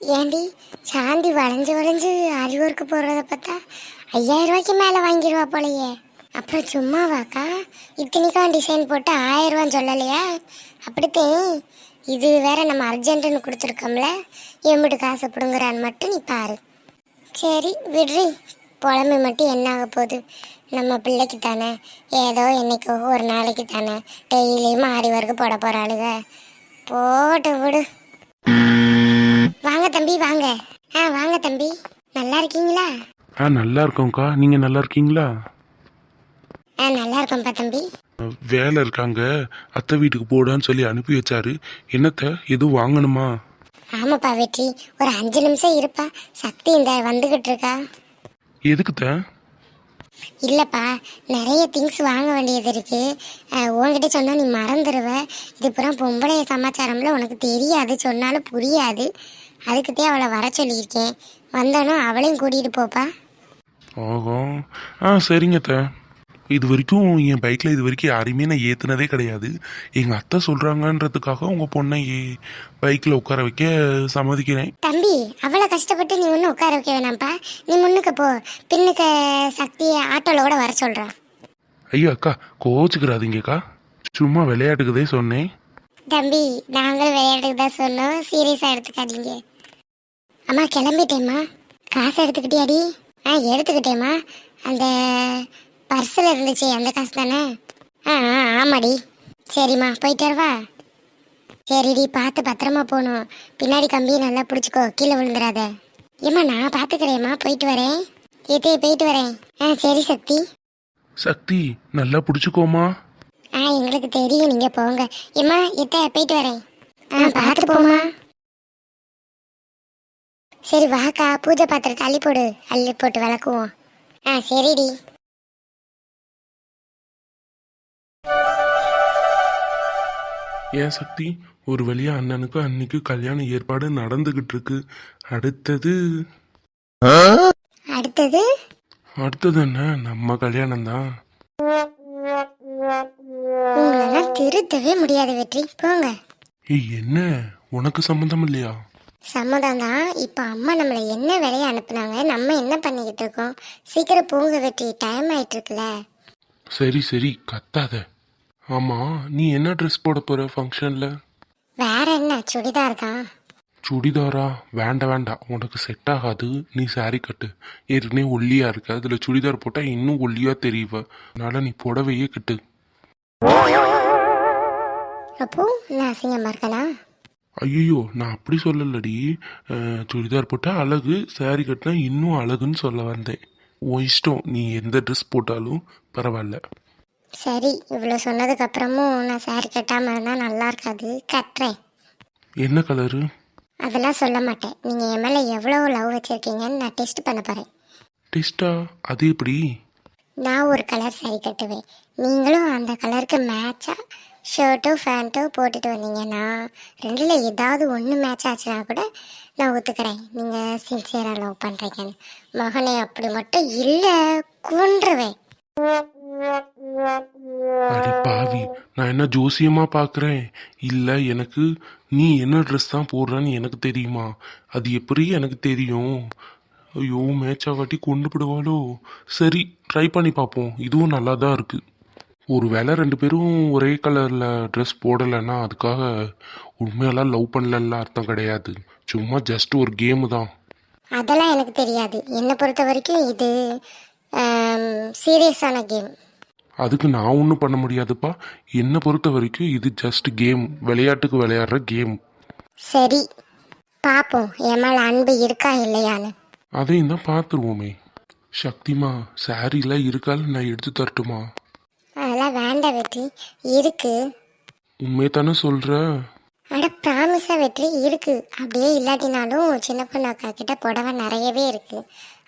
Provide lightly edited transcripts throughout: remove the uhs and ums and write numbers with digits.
ஏண்டி சாந்தி வளைஞ்சு வளைஞ்சு அறிவூருக்கு போகிறத பார்த்தா 5000 ரூபாய்க்கு மேலே வாங்கிடுவா போலையே. அப்புறம் சும்மாவாக்கா இத்தனைக்கும் டிசைன் போட்டு 1000 ரூபான்னு சொல்லலையா? அப்படித்தான் இது வேற நம்ம அர்ஜென்ட்டுன்னு கொடுத்துருக்கோம்ல, எம்பிட்டு காசு பிடுங்குறான்னு மட்டும் நீ பாரு. சரி விட்ரி, புலம்பு மட்டும் என்ன ஆக போகுது? நம்ம பிள்ளைக்கு தானே, ஏதோ என்னைக்கோ ஒரு நாளைக்கு தானே, டெய்லியும் ஆரி போட போகிறாளுங்க, போட்டு விடு. வாங்க தம்பி வாங்க. வாங்க தம்பி, நல்லா இருக்கீங்களா? நல்லா இருக்கோம்க்கா, நீங்க நல்லா இருக்கீங்களா? நல்லா இருக்கோம்ப்பா தம்பி. வேலை இருக்காங்க, அத்தை வீட்டுக்கு போடான்னு சொல்லி அனுப்பி வச்சாரு. என்னத்த எதுவும் வாங்கணுமா? ஆமாப்பா வெற்றி, ஒரு 5 நிமிஷம் இருப்பா. சக்தி இந்த வந்துகிட்டு இருக்கா. எதுக்குத்த? இல்லப்பா, நிறைய திங்ஸ் வாங்க வேண்டியது இருக்கு. உன்கிட்ட சொன்னா நீ மறந்துடுவ. இது புறம் பொம்பளைய சமாச்சாரம்ல உனக்கு தெரியாது, சொன்னாலும் புரியாது. அதுக்குத்தே அவளை வர சொல்லியிருக்கேன். வந்தானோ அவளையும் கூட்டிகிட்டு போப்பா. ஓஹோ, சரிங்கத்த. இது வரைக்கும் என் பைக்கில் இது வரைக்கும் யாரையுமே நான் ஏற்றுனதே கிடையாது. எங்கள் அத்தை சொல்கிறாங்கன்றதுக்காக உங்கள் பொண்ணை பைக்கில் உட்கார வைக்க சம்மதிக்கிறேன். தம்பி, அவ்வளோ கஷ்டப்பட்டு நீ ஒன்றும் உட்கார வைக்க வேணாம்ப்பா. நீ முன்னுக்கு போ, பின்னுக்கு சக்தியை ஆட்டோவில் கூட வர சொல்கிறான். ஐயோ அக்கா, கோச்சுக்கிறாதீங்கக்கா, சும்மா விளையாட்டுக்குதே சொன்னேன். தம்பி, நாங்களும் விளையாட்டுக்கு தான் சொன்னோம், சீரியஸாக எடுத்துக்காதீங்க. அம்மா கிளம்பிட்டேம்மா. காசு எடுத்துக்கிட்டியாடி? எடுத்துக்கிட்டேம்மா. அந்த பர்ஸில் இருந்துச்சு அந்த காசு தானே? ஆமாடி. சரிம்மா, போயிட்டு வரவா? சரிடி, பார்த்து பத்திரமா போகணும். பின்னாடி கம்பியை நல்லா பிடிச்சிக்கோ, கீழே விழுந்துடாத. ஏம்மா நான் பார்த்துக்கிறேம்மா, போயிட்டு வரேன். ஏத்தே போயிட்டு வரேன். சரி சக்தி. சக்தி நல்லா பிடிச்சிக்கோமா. எங்களுக்கு தெரியும், நீங்கள் போங்க. ஏம்மா ஏத்த போயிட்டு வரேன். பார்த்து போமா. சரி வாக்கா, பூஜை பாத்திரத்தை அள்ளி போடு, அள்ளி போட்டு விளக்குவோம். சரிடி. ஏன் சக்தி, ஒரு வழியா அண்ணனுக்கு அன்னைக்கு கல்யாண ஏற்பாடு நடந்துகிட்டு இருக்கு. அடுத்தது அடுத்தது அடுத்தது என்ன, நம்ம கல்யாணம் தான். உங்களெல்லாம் திருத்தவே முடியாது வெற்றி, போங்க. என்ன, உனக்கு சம்மந்தம் இல்லையா? சம்மதம் தான். இப்போ அம்மா நம்மளை என்ன வேலையை அனுப்புனாங்க, நம்ம என்ன பண்ணிக்கிட்டு இருக்கோம்? சீக்கிரம் போங்க வெற்றி, டைம் ஆயிட்டு இருக்குல்ல. சரி சரி, கத்தாத. ஆமா, நீ என்ன ட்ரெஸ் போட போற ஃபங்க்ஷன்ல? வேற என்ன, சுடிதார் தான். சுடிதாரா? வேண்டாம் வேண்டாம், உனக்கு செட் ஆகாது. நீ சாரி கட்டு, ஏற்கனவே ஒல்லியா இருக்க, அதுல சுடிதார் போட்டா இன்னும் ஒல்லியா தெரியுவ. அதனால நீ புடவையே கட்டு. அப்போ நான் அசிங்கமா இருக்கனா? ஐயோ, நான் அப்படி சொல்லலடி. சுடிதார் போட்டா அழகு, சாரி கட்டினா இன்னும் அழகுன்னு சொல்ல வந்தேன். உன் இஷ்டம், நீ எந்த ட்ரெஸ் போட்டாலும் பரவாயில்ல. சரி, இவ்வளோ சொன்னதுக்கு அப்புறமும் நான் சாரி கட்டாமல் இருந்தால் நல்லா இருக்காது, கட்டுறேன். என்ன கலரு? அதெல்லாம் சொல்ல மாட்டேன். நீங்கள் என் மேலே எவ்வளோ லவ் வச்சுருக்கீங்கன்னு நான் டெஸ்ட் பண்ண போகிறேன். டெஸ்டா? அது எப்படி? நான் ஒரு கலர் சாரி கட்டுவேன், நீங்களும் அந்த கலருக்கு மேட்சாக ஷர்ட்டோ ஃபேண்ட்டோ போட்டுட்டு வந்தீங்கன்னா, ரெண்டில் ஏதாவது ஒன்று மேட்ச் ஆச்சுன்னா கூட நான் ஒத்துக்கிறேன் நீங்கள் சின்சியராக லவ் பண்ணுறீங்கன்னு. மகனே அப்படி மட்டும் இல்லை, கொன்றுவேன். அடி பாவி, நான் என்ன ஜோசியமா பாக்குறேன்? இல்ல, எனக்கு நீ என்ன ட்ரெஸ் தான் போடுறான்னு எனக்கு தெரியுமா? அது எப்படி எனக்கு தெரியும்? ஐயோ, மேட்சா வாட்டி கொண்டு விடுவாளோ? சரி, ட்ரை பண்ணி பார்ப்போம். இதுவும் நல்லா தான் இருக்கு. ஒரு வேளை 2 பேரும் ஒரே கலர்ல ட்ரெஸ் போடலைன்னா அதுக்காக உண்மையெல்லாம் லவ் பண்ணல அர்த்தம் கிடையாது. சும்மா ஜஸ்ட் ஒரு கேமு தான். அதெல்லாம் எனக்கு தெரியாது. என்னை பொறுத்த வரைக்கும் இது சீரியஸான கேம். அதுக்கு நான் ஒன்றும் பண்ண முடியாதுப்பா. என்னை பொறுத்த வரைக்கும் இது ஜஸ்ட் கேம், விளையாட்டுக்கு விளையாடுற கேம். சரி, பார்ப்போம் என் மேலே அன்பு இருக்கா இல்லையான்னு. அதையும் தான் பார்த்துருவோமே. சக்திமா, சாரிலாம் இருக்கால், நான் எடுத்து தரட்டுமா? அதெல்லாம் வேண்டாம் வெற்றி, இருக்கு. உண்மையை தானே சொல்கிற? அட ப்ராமிஸாக வெற்றி இருக்கு. அப்படியே இல்லாட்டினாலும் சின்ன பொண்ணு அக்கா கிட்ட புடவை நிறையவே இருக்கு.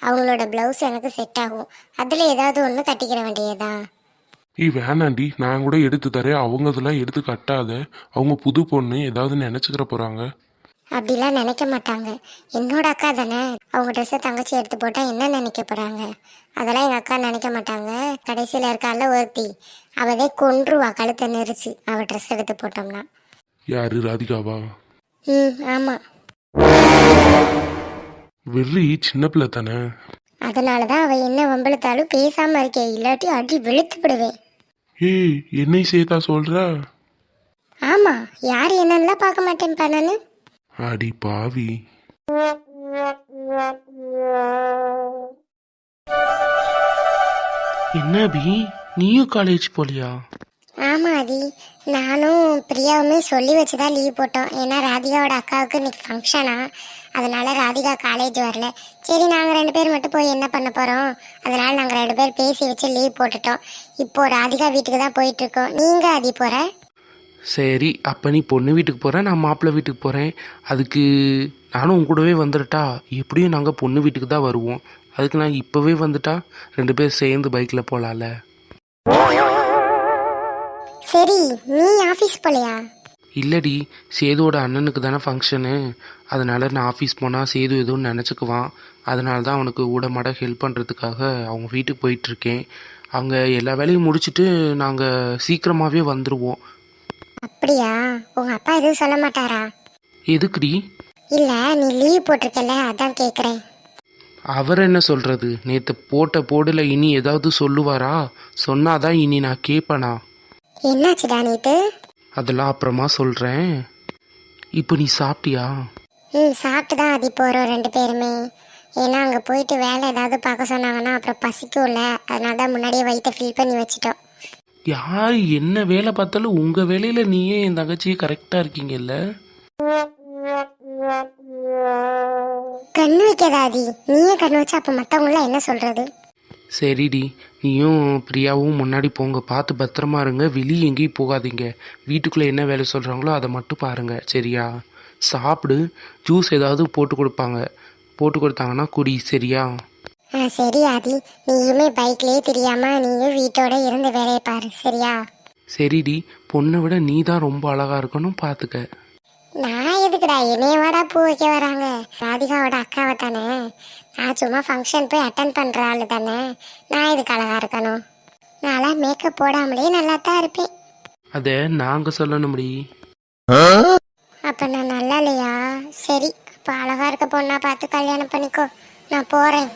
அவங்களோட ப்ளவுஸ் எனக்கு செட் ஆகும். அதில் ஏதாவது ஒன்று கட்டிக்கிற வேண்டியதா? வேணாண்டி, நான் கூட எடுத்து தரேன். அவங்க இதெல்லாம் எடுத்து கட்டாத. அவங்க புது பொண்ணு, ஏதாவது நினச்சிக்கிற போகிறாங்க. அப்படிலாம் நினைக்க மாட்டாங்க. என்னோட அக்கா தானே, அவங்க ட்ரெஸ்ஸை தங்கச்சி எடுத்து போட்டால் என்ன நினைக்க போகிறாங்க? அதெல்லாம் எங்கள் அக்கா நினைக்க மாட்டாங்க. கடைசியில் இருக்கால ஒருத்தி, அவதே கொன்றுவா கழுத்தை நெரிச்சு அவள் ட்ரெஸ் எடுத்து போட்டோம்னா. யாரு, ராதிகாவா? ஆமாம். வெறி சின்ன பிள்ளை தானே. அதனால தான் அவள் என்ன வம்பளுத்தாலும் பேசாமல் இருக்கே, இல்லாட்டி அடி வெளுத்துப்படுவேன். ஏய், என்னை சேர்த்தா சொல்ற? ஆமாம், யார் என்னென்னலாம் பார்க்க மாட்டேன்ப்பா நான். அடி பாவி. என்ன அபி, நீயும் காலேஜ் போலியா? ஆமாம் ஆதி, நானும் பிரியாவுமே சொல்லி வச்சு தான் லீவ் போட்டோம். ஏன்னா ராதிகாவோட அக்காவுக்கு இன்னைக்கு ஃபங்க்ஷனா, அதனால ராதிகா காலேஜ் வரல. சரி, நாங்கள் 2 பேர் மட்டும் போய் என்ன பண்ண போகிறோம், அதனால நாங்கள் 2 பேர் பேசி வச்சு லீவ் போட்டுட்டோம். இப்போ ராதிகா வீட்டுக்கு தான் போயிட்டுருக்கோம். நீங்கள் ஆதி போகிற? சரி, அப்போ நீ பொண்ணு வீட்டுக்கு போகிறேன், நான் மாப்பிள்ளை வீட்டுக்கு போகிறேன். அதுக்கு நானும் உன் கூடவே வந்துடட்டா? எப்படியும் நாங்கள் பொண்ணு வீட்டுக்கு தான் வருவோம். அதுக்கு நான் இப்போவே வந்துட்டா 2 பேர் சேர்ந்து பைக்கில் போகலாம்ல. சரி, நீ ஆஃபீஸ் போகலையா? இல்லடி, சேதுவோட அண்ணனுக்கு தானே ஃபங்க்ஷனு. அதனால நான் ஆஃபீஸ் போனால் சேது எதுவும் நினச்சிக்குவான். அதனால தான் அவனுக்கு ஊடமாட ஹெல்ப் பண்ணுறதுக்காக அவங்க வீட்டுக்கு போயிட்டுருக்கேன். அவங்க எல்லா வேலையும் முடிச்சுட்டு நாங்கள் சீக்கிரமாகவே வந்துடுவோம். அப்படியா? உங்கள் அப்பா எதுவும் சொல்ல மாட்டாரா? எதுக்குடி? இல்லை, நீ லீவ் போட்டிருக்கல, அதான் கேட்குறேன். அவர் என்ன சொல்கிறது? நேற்று போட்ட போடில் இனி ஏதாவது சொல்லுவாரா? சொன்னாதான் இனி நான் கேட்பேனா? என்னாச்சுடா நேற்று? அதெல்லாம் அப்புறமா சொல்கிறேன். இப்போ நீ சாப்பிட்டியா? சாப்பிட்டு தான் ஆதி போகிறோம் 2 பேருமே. ஏன்னா அங்கே போயிட்டு வேலை ஏதாவது பார்க்க சொன்னாங்கன்னா அப்புறம் பசிக்கும்ல, அதனால தான் முன்னாடியே வயிற்றை ஃபில் பண்ணி வச்சுட்டோம். யார் என்ன வேலை பார்த்தாலும் உங்கள் வேலையில் நீயே என் தங்கச்சியே கரெக்டாக இருக்கீங்கல்ல. கண்ணு வைக்காத ஆதி, நீயே கண்ணு வச்சா அப்போ மற்றவங்களாம் என்ன சொல்கிறது? சரிடி, நீயும் பிரியாவும் முன்னாடி போங்க, பார்த்து பத்திரமா இருங்க. வெளியே எங்கேயும் போகாதீங்க. வீட்டுக்குள்ளே என்ன வேலை சொல்கிறாங்களோ அதை மட்டும் பாருங்கள், சரியா? சாப்பிடு. ஜூஸ் ஏதாவது போட்டு கொடுத்தாங்கன்னா குடி, சரியா? சரி ஆதி, நீயுமே பைக்லேயே தெரியாமல் நீயும் வீட்டோட இருந்து வேலையை பாரு, சரியா? சரிடி, பொண்ணை விட நீ தான் ரொம்ப அழகாக இருக்கணும், பார்த்துக்க. நான் எதுக்குடா, என்னைய வாடா பூ வைக்க வராங்க? ராதிகாவோட அக்காவை தானே. நான் சும்மா ஃபங்க்ஷன் போய் அட்டன் பண்ணுற ஆள் தானே. நான் எதுக்கு அழகாக இருக்கணும்? நான்லாம் மேக்கப் போடாமலே நல்லா தான் இருப்பேன். அதை நாங்கள் சொல்லணும்டி. அப்போ நான் நல்லா இல்லையா? சரி, அப்போ அழகாக இருக்க பொண்ணா பார்த்து கல்யாணம் பண்ணிக்கோ, நான் போகிறேன்.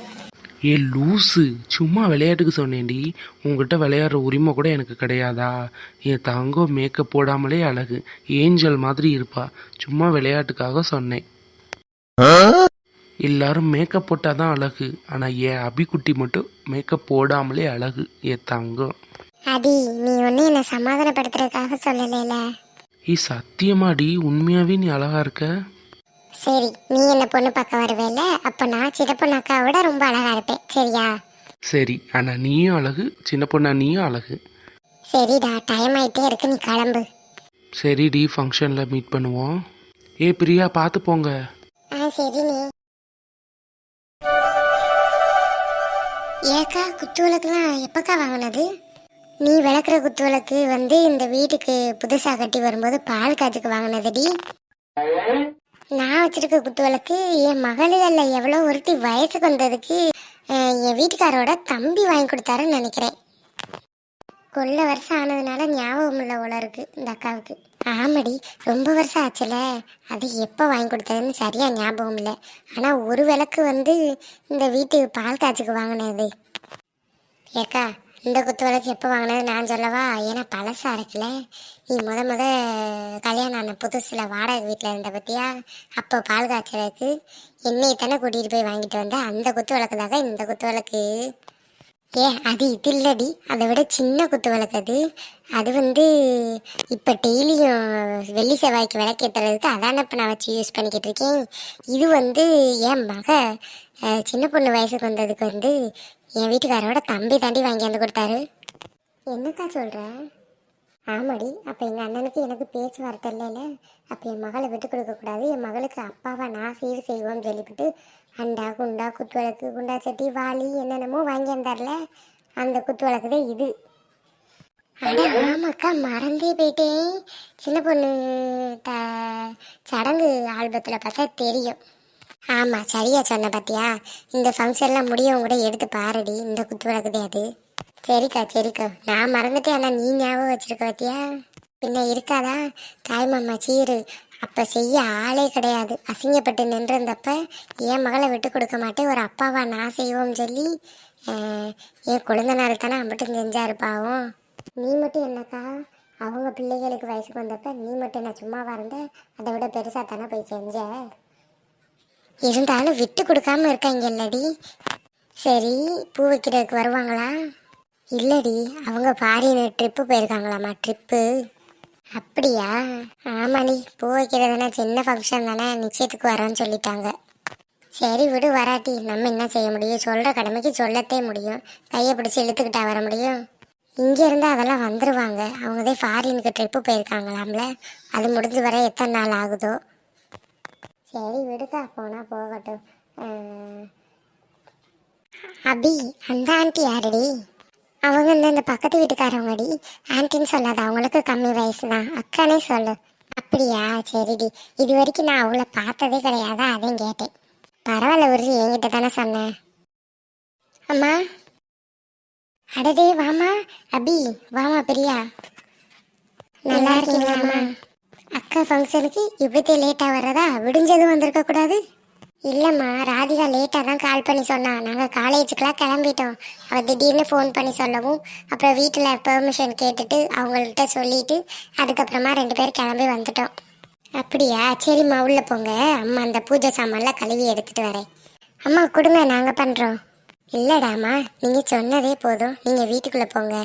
ஏ லூஸு, சும்மா விளையாட்டுக்கு சொன்னேன்டி. உங்ககிட்ட விளையாடுற உரிமை கூட எனக்கு கிடையாதா? என் தங்கம் மேக்கப் போடாமலே அழகு, ஏஞ்சல் மாதிரி இருப்பா. சும்மா விளையாட்டுக்காக சொன்னேன். எல்லாரும் மேக்கப் போட்டாதான் அழகு, ஆனால் என் அபிக்குட்டி மட்டும் மேக்கப் போடாமலே அழகு, என் தங்கம். அடி, நீ ஒன்று என்னை சமாதானப்படுத்துறதுக்காக சொல்லலைல. சத்தியமாடி, உண்மையாவே நீ அழகா இருக்க. சரி, நீ என்ன பொண்ணு பார்க்க வருவேல, அப்போ நான் சின்ன பொண்ணு அக்காவோட ரொம்ப அழகா இருப்பேன், சரியா? சரி, ஆனால் நீயும் அழகு, சின்ன பொண்ணா நீயும் அழகு. சரிடா, டைம் ஆயிட்டே இருக்கு, நீ கிளம்பு. சரிடி, ஃபங்க்ஷனில் மீட் பண்ணுவோம். ஏ பிரியா, பார்த்து போங்க. சரி. நீ ஏக்கா, குத்துவிளக்குலாம் எப்பக்கா வாங்கினது? நீ விளக்குற குத்துவிளக்கு இந்த வீட்டுக்கு புதுசாக கட்டி வரும்போது பால் காய்ச்சுக்கு வாங்கினதுடி. நான் வச்சிருக்க குத்துவிளக்கு என் மகளில் எவ்வளோ ஒருத்தி வயசுக்கு வந்ததுக்கு என் வீட்டுக்காரோட தம்பி வாங்கி கொடுத்தாருன்னு நினைக்கிறேன். கொள்ள வருஷம் ஆனதுனால ஞாபகம் இல்லை போல இருக்கு இந்த அக்காவுக்கு. ஆமாடி, ரொம்ப வருஷம் ஆச்சுல, அது எப்போ வாங்கி கொடுத்ததுன்னு சரியா ஞாபகம் இல்லை. ஆனால் ஒரு விளக்கு இந்த வீட்டு பால் காய்ச்சுக்கு வாங்கினது. ஏக்கா, இந்த குத்து விளக்கு எப்போ வாங்கினது நான் சொல்லவா? ஏன்னா பழசா இருக்குல்ல. நீ முத கல்யாணம் ஆன புதுசில் வாடகை வீட்டில் இருந்த பற்றியா, அப்போ பால் காய்ச்சலுக்கு என்னை தானே கூட்டிகிட்டு போய் வாங்கிட்டு வந்த அந்த குத்து விளக்கு தாங்க இந்த குத்து விளக்கு. அது இது இல்லடி, அதை விட சின்ன குத்து விளக்கு அது இப்போ டெய்லியும் வெள்ளி செவ்வாய்க்கு விளக்கேற்றுறதுக்கு அதான இப்போ நான் வச்சு யூஸ் பண்ணிக்கிட்டு இருக்கேன். இது என் மக சின்ன பொண்ணு வயசுக்கு வந்ததுக்கு என் வீட்டுக்காரோட தம்பி தாண்டி வாங்கியாந்து கொடுத்தாரு. என்னக்கா சொல்கிறேன்? ஆமாடி, அப்போ எங்கள் அண்ணனுக்கு எனக்கு பேச்சுவார்த்தை இல்லைல்ல. அப்போ என் மகளை விட்டு கொடுக்கக்கூடாது, என் மகளுக்கு அப்பாவை நான் சீர் செய்வோம்னு சொல்லிவிட்டு அண்டா குண்டா குத்து விளக்கு குண்டா சட்டி வாளி என்னென்னமோ வாங்கி வந்தார்ல, அந்த குத்து விளக்கு தான் இது. அட ஆமாக்கா, மறந்தே போயிட்டேன். சின்ன பொண்ணு சடங்கு ஆல்பத்தில் பார்த்தா தெரியும். ஆமாம், சரியா சொன்ன பார்த்தியா? இந்த ஃபங்க்ஷன்லாம் முடியும் கூட எடுத்து பாருடி, இந்த குத்து விளக்குதே அது. சரிக்கா, நான் மறந்துட்டேன், ஆனால் நீ ஞாபகம் வச்சிருக்க பார்த்தியா? பின்ன இருக்காதா? தாய் மாமா சீரு அப்போ செய்ய ஆளே கிடையாது. அசிங்கப்பட்டு நின்றிருந்தப்ப என் மகளை விட்டு கொடுக்க மாட்டேன், ஒரு அப்பாவா நான் செய்வோம்னு சொல்லி என் குழந்தைனாரு தானே மட்டும் செஞ்சாரு பாவம். நீ மட்டும் என்னக்கா அவங்க பிள்ளைகளுக்கு வயசுக்கு வந்தப்ப நீ மட்டும் என்ன சும்மாவா இருந்த? அதை விட பெருசாக தானே போய் செஞ்ச. இருந்தாலும் விட்டு கொடுக்காம இருக்காங்க இல்லடி. சரி, பூ வைக்கிறதுக்கு வருவாங்களா? இல்லடி, அவங்க ஃபாரின் ட்ரிப்பு போயிருக்காங்களாம்மா. ட்ரிப்பு? அப்படியா? ஆமாடி, பூ வைக்கிறதுனா சின்ன ஃபங்க்ஷன் தானே, நிச்சயத்துக்கு வரோன்னு சொல்லிட்டாங்க. சரி விடு, வராட்டி நம்ம என்ன செய்ய முடியும்? சொல்கிற கடமைக்கு சொல்லத்தே முடியும். கையை பிடிச்சி இழுத்துக்கிட்டா வர முடியும்? இங்கே இருந்தால் அதெல்லாம் வந்துடுவாங்க. அவங்கதே ஃபாரினுக்கு ட்ரிப்பு போயிருக்காங்களாம்ல, அது முடிஞ்சு வர எத்தனை நாள் ஆகுதோ. சரி விடுக்கா, போனால் போகட்டும். அபி, அந்த ஆண்டி யாருடி? அவங்க இந்த பக்கத்து வீட்டுக்காரவங்கடி. ஆன்ட்டின்னு சொல்லாத, அவங்களுக்கு கம்மி வயசு தான், அக்கானே சொல்லு. அப்படியா? சரிடி, இது வரைக்கும் நான் அவளை பார்த்ததே கிடையாதா, அதையும் கேட்டேன். பரவாயில்ல விடுறி, என்கிட்ட தானே சொன்னேன். அம்மா, அடடே வாமா. அபி வாமா. பிரியா, நல்லா இருக்கீங்களாம்மா? அக்கா ஃபங்க்ஷனுக்கு இப்படித்தே லேட்டாக வர்றதா? விடிஞ்சதும் வந்திருக்க கூடாது? இல்லைம்மா, ராதிகா லேட்டாக தான் கால் பண்ணி சொன்னா. நாங்கள் காலேஜுக்கெலாம் கிளம்பிட்டோம். அவள் திடீர்னு ஃபோன் பண்ணி சொல்லவும் அப்புறம் வீட்டில் பெர்மிஷன் கேட்டுட்டு அவங்கள்ட்ட சொல்லிட்டு அதுக்கப்புறமா 2 பேர் கிளம்பி வந்துட்டோம். அப்படியா? சரிம்மா, உள்ளே போங்க. அம்மா அந்த பூஜை சாமான்லாம் கழுவி எடுத்துகிட்டு வரேன். அம்மா கொடுங்க, நாங்கள் பண்ணுறோம். இல்லைடாம்மா, நீங்கள் சொன்னதே போதும், நீங்கள் வீட்டுக்குள்ளே போங்க.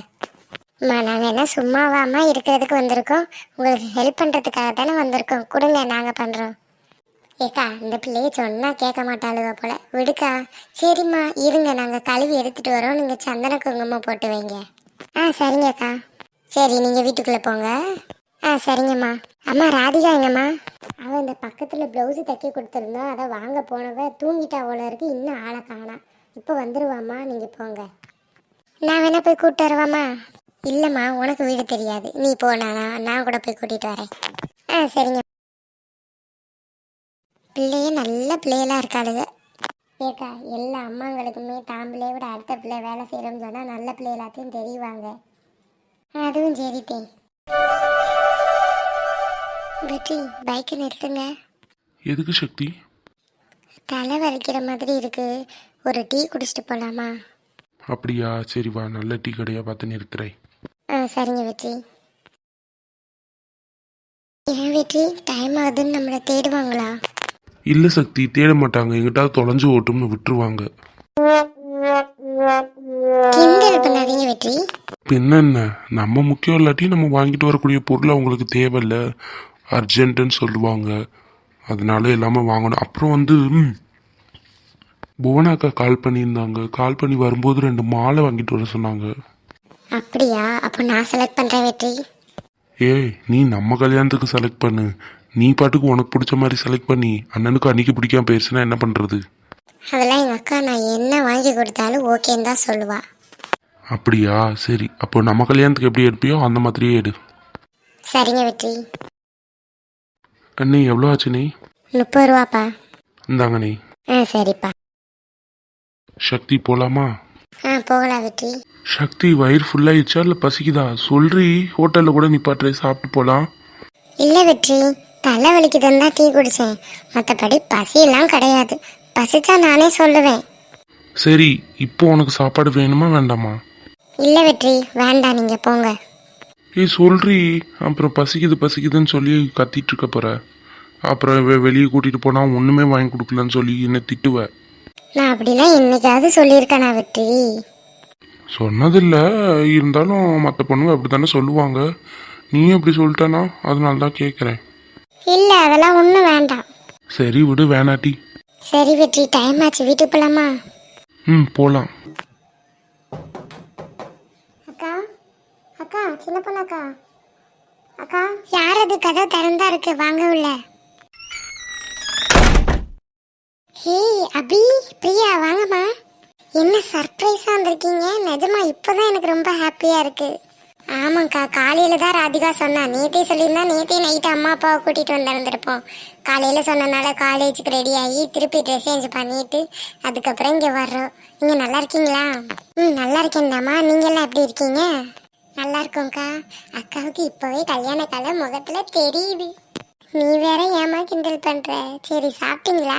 அம்மா, நாங்கள் என்ன சும்மாவாம்மா இருக்கிறதுக்கு வந்திருக்கோம்? உங்களுக்கு ஹெல்ப் பண்ணுறதுக்காக தானே வந்திருக்கோம். கொடுங்க, நாங்கள் பண்ணுறோம். ஏக்கா, இந்த பிள்ளையை சொன்னால் கேட்க மாட்டாளுக போல, விடுக்கா. சரிம்மா இருங்க, நாங்கள் கழுவி எடுத்துகிட்டு வரோம், நீங்கள் சந்தன குங்குமம் போட்டு வைங்க. சரிங்கக்கா. சரி, நீங்கள் வீட்டுக்குள்ளே போங்க. சரிங்கம்மா. அம்மா, ராதிகா எங்கம்மா? அவள் இந்த பக்கத்தில் ப்ளவுஸு தைக்க கொடுத்துருந்தோம், அதை வாங்க போனவ தூங்கிட்டா போல இருக்கு, இன்னும் ஆளை காணா. இப்போ வந்துடுவாம்மா, நீங்கள் போங்க. நான் வேணா போய் கூப்பிட்டு வரவாம்மா? இல்லைம்மா, உனக்கு வீடு தெரியாது, நீ போ, நான் கூட போய் கூட்டிகிட்டு வரேன். சரிங்க. பிள்ளையே நல்ல பிள்ளையெல்லாம் இருக்காளுங்க. ஏக்கா, எல்லா அம்மாங்களுக்குமே தான் பிள்ளைய விட அடுத்த பிள்ளை வேலை செய்கிறோம்னு சொன்னால் நல்ல பிள்ளை எல்லாத்தையும் தெரிவாங்க. அதுவும் சரித்தேன். வெற்றி, பைக்கை நிறுத்துங்க. எதுக்கு சக்தி? தலை வலிக்கிற மாதிரி இருக்கு, ஒரு டீ குடிச்சிட்டு போகலாமா? அப்படியா? சரி வா, நல்ல டீ கடையாக பார்த்து நிறுத்துறேன். சரிங்க வெற்றி. ஏன் வெற்றி, டைம் ஆகுதுன்னு நம்மளை தேடுவாங்களா? இல்லை சக்தி, தேட மாட்டாங்க, எங்கிட்டாவது தொலைஞ்சு ஓட்டும்னு விட்டுருவாங்க. கிண்டல் பண்ணாதீங்க வெற்றி. என்ன, நம்ம முக்கியம் இல்லாட்டி நம்ம வாங்கிட்டு வரக்கூடிய பொருள் அவங்களுக்கு தேவையில்ல, அர்ஜென்ட்டுன்னு சொல்லுவாங்க, அதனால எல்லாமே வாங்கணும். அப்புறம் புவனாக்கா கால் பண்ணியிருந்தாங்க, கால் பண்ணி வரும்போது 2 மாலை வாங்கிட்டு வர சொன்னாங்க. அப்படியா? அப்போ நான் செலக்ட் பண்ணுறேன் வெற்றி. ஏய், நீ நம்ம கல்யாணத்துக்கு செலக்ட் பண்ணு, நீ பாட்டுக்கு உனக்கு பிடிச்ச மாதிரி செலக்ட் பண்ணி அண்ணனுக்கு அன்னைக்கு பிடிக்காம போயிடுச்சுன்னா என்ன பண்ணுறது? அதெல்லாம் எங்கள் அக்கா நான் என்ன வாங்கி கொடுத்தாலும் ஓகேன்னு தான் சொல்லுவா. அப்படியா? சரி, அப்போ நம்ம கல்யாணத்துக்கு எப்படி எடுப்பியோ அந்த மாதிரியே எடு. சரிங்க வெற்றி. அண்ணே, எவ்வளோ ஆச்சு நீ? 30 ரூபாப்பா. இந்தாங்க நீ. சரிப்பா. சக்தி போலாமா? போகலாம் வெற்றி. சக்தி, வயிறு ஃபுல்லாயிடுச்சா இல்லை பசிக்குதா? சொல்றி, ஹோட்டலில் கூட நிப்பாட்டுறே, சாப்பிட்டு போகலாம். இல்லை வெற்றி, தலை வலிக்குதுன்னு தான் டீ குடித்தேன், மற்றபடி பசியெல்லாம் கிடையாது. பசிச்சா நானே சொல்லுவேன். சரி, இப்போ உனக்கு சாப்பாடு வேணுமா வேண்டாமா? இல்லை வெற்றி, வேண்டாம், நீங்கள் போங்க. ஏய் சொல்றி, அப்புறம் பசிக்குதுன்னு சொல்லி கத்திட்டு இருக்க போற, அப்புறம் வெளியே கூட்டிட்டு போனா ஒண்ணுமே வாங்கி கொடுக்கலன்னு சொல்லி என்ன திட்டுவ. நான் அப்படிலாம் என்னைக்காவது சொல்லியிருக்கேனா வெற்றி? சொன்னதில்ல, இருந்தாலும் மற்ற பொண்ணுங்க அப்படி தானே சொல்லுவாங்க, நீயும் அப்படி சொல்லிட்டானா அதனால தான் கேட்குறேன். இல்லை, அதெல்லாம் ஒன்றும் வேண்டாம். சரி விடு, வேணாட்டி. சரி வெற்றி, டைம் ஆச்சு, வீட்டுக்கு போகலாமா? போகலாம். அக்கா, அக்கா, சின்ன பொண்ணு அக்கா. அக்கா, யார் அது? கதவு திறந்தா இருக்கு, வாங்க உள்ள. ஹே அபி, பிரியா, வாங்கம்மா. என்ன சர்ப்ரைஸாக வந்திருக்கீங்க? நிஜமா இப்போதான் எனக்கு ரொம்ப ஹாப்பியாக இருக்கு. ஆமாங்க்கா, காலையில் தான் ராதிகா சொன்னா, நேற்றே சொல்லியிருந்தா நேற்றே நைட்டு அம்மா அப்பாவை கூட்டிகிட்டு வந்துருப்போம். காலையில் சொன்னனால காலேஜுக்கு ரெடி ஆகி திருப்பி ட்ரெஸ் சேஞ்ச் பண்ணிட்டு அதுக்கப்புறம் இங்கே வர்றோம். நீங்கள் நல்லா இருக்கீங்களா? நல்லா இருக்கேன்டாம்மா, நீங்கள்லாம் எப்படி இருக்கீங்க? நல்லா இருக்கோங்க்கா. அக்காவுக்கு இப்போவே கல்யாண கலை முகத்தில் தெரியுது. நீ வேற ஏமா கிண்டல் பண்ற? சரி சாப்பிட்டீங்களா?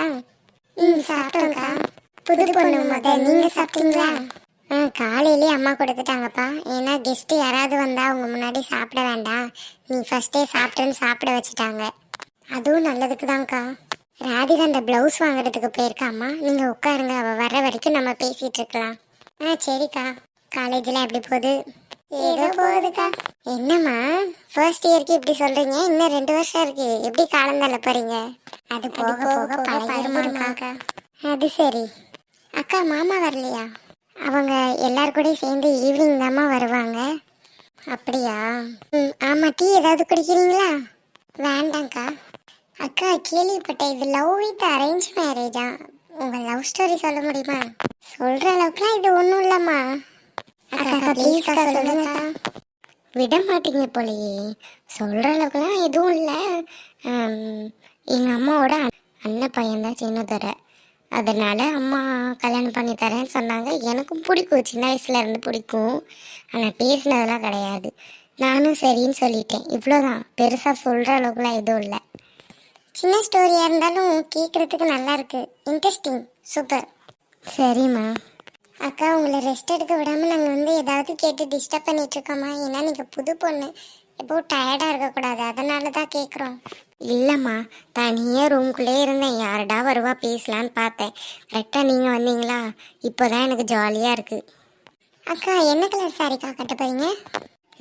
சாப்பிட்டோம்க்கா. புது பொண்ணு நீங்க சாப்பிட்டீங்களா? காலையிலேயே அம்மா கொடுத்துட்டாங்கப்பா. ஏன்னா கெஸ்ட் யாராவது வந்தா அவங்க முன்னாடி சாப்பிட வேண்டாம், நீ ஃபர்ஸ்டே சாப்பிட்டுன்னு சாப்பிட வச்சுட்டாங்க. அதுவும் நல்லதுக்கு தான்க்கா. ராதிகா அந்த பிளவுஸ் வாங்குறதுக்கு போயிருக்காம்மா, நீங்க உட்காருங்க, அவ வர்ற வரைக்கும் நம்ம பேசிட்டு இருக்கலாம். சரிக்கா. காலேஜ்ல எப்படி போகுது? ஏதோ போகுதுக்கா. என்னம்மா ஃபர்ஸ்ட் இயருக்கு இப்படி சொல்றீங்க? இன்னும் 2 வருஷம் இருக்கு, எப்படி காலம் தள்ள போறீங்க? அது போக போக பழகிருமாக்கா. அது சரி. அக்கா மாமா வரலையா? அவங்க எல்லாரும் கூட சேர்ந்து ஈவினிங் தாம்மா வருவாங்க. அப்படியா? ஆமா. டீ ஏதாவது குடிக்கிறீங்களா? வேண்டாங்க்கா. அக்கா கேள்விப்பட்டேன், இது லவ் வித் அரேஞ்ச் மேரேஜா? உங்க லவ் ஸ்டோரி சொல்ல முடியுமா? சொல்ற அளவுக்குலாம் இது ஒன்றும் இல்லைம்மா. அக்கா ப்ளீஸ்க்கா சொல்லுங்கக்கா. விட மாட்டீங்க போலையே. சொல்ற அளவுக்குலாம் எதுவும் இல்லை. எங்க அம்மாவோட அண்ணன் பையன்தான் சின்னதர, அதனால அம்மா கல்யாணம் பண்ணி தரேன்னு சொன்னாங்க. எனக்கும் பிடிக்கும், சின்ன வயசுல இருந்து பிடிக்கும். ஆனால் பேசினதெல்லாம் கிடையாது. நானும் சரின்னு சொல்லிட்டேன், இவ்வளோதான். பெருசாக சொல்கிற அளவுக்குலாம் எதுவும் இல்லை. சின்ன ஸ்டோரியாக இருந்தாலும் கேட்குறதுக்கு நல்லா இருக்கு, இன்ட்ரெஸ்டிங், சூப்பர். சரிம்மா. அக்கா உங்களை ரெஸ்ட் எடுக்க விடாமல் நாங்கள் வந்து ஏதாவது கேட்டு டிஸ்டர்ப் பண்ணிட்டு இருக்கோமா? ஏன்னா நீங்கள் புது பொண்ணு, எப்போ டயர்டாக இருக்கக்கூடாது, அதனால தான் கேட்குறோம். இல்லைம்மா, தனியாக ரூம்குள்ளே இருந்தேன், யாரடா வருவா பேசலான்னு பார்த்தேன். கரெக்டாக நீங்கள் வந்தீங்களா, இப்போ தான் எனக்கு ஜாலியாக இருக்குது. அக்கா என்ன கலர் சாரிக்கா கட்ட போறீங்க?